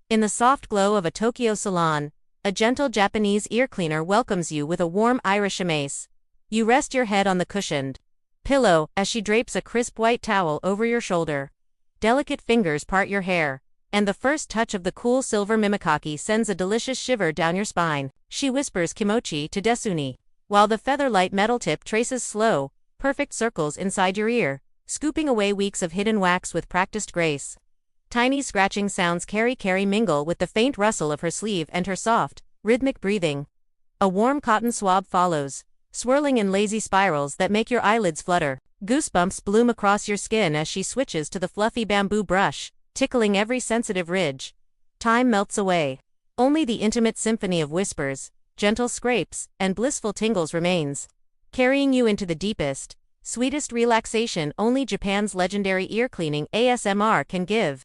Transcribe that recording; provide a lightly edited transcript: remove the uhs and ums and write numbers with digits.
In the soft glow of a Tokyo salon, a gentle Japanese ear cleaner welcomes you with a warm Irish amaze. You rest your head on the cushioned pillow as she drapes a crisp white towel over your shoulder. Delicate fingers part your hair, and the first touch of the cool silver mimikake sends a delicious shiver down your spine. She whispers kimochi to Desuni, while the feather-light metal tip traces slow, perfect circles inside your ear, scooping away weeks of hidden wax with practiced grace. Tiny scratching sounds carry mingle with the faint rustle of her sleeve and her soft, rhythmic breathing. A warm cotton swab follows, swirling in lazy spirals that make your eyelids flutter. Goosebumps bloom across your skin as she switches to the fluffy bamboo brush, tickling every sensitive ridge. Time melts away. Only the intimate symphony of whispers, gentle scrapes, and blissful tingles remains, carrying you into the deepest, sweetest relaxation only Japan's legendary ear cleaning ASMR can give.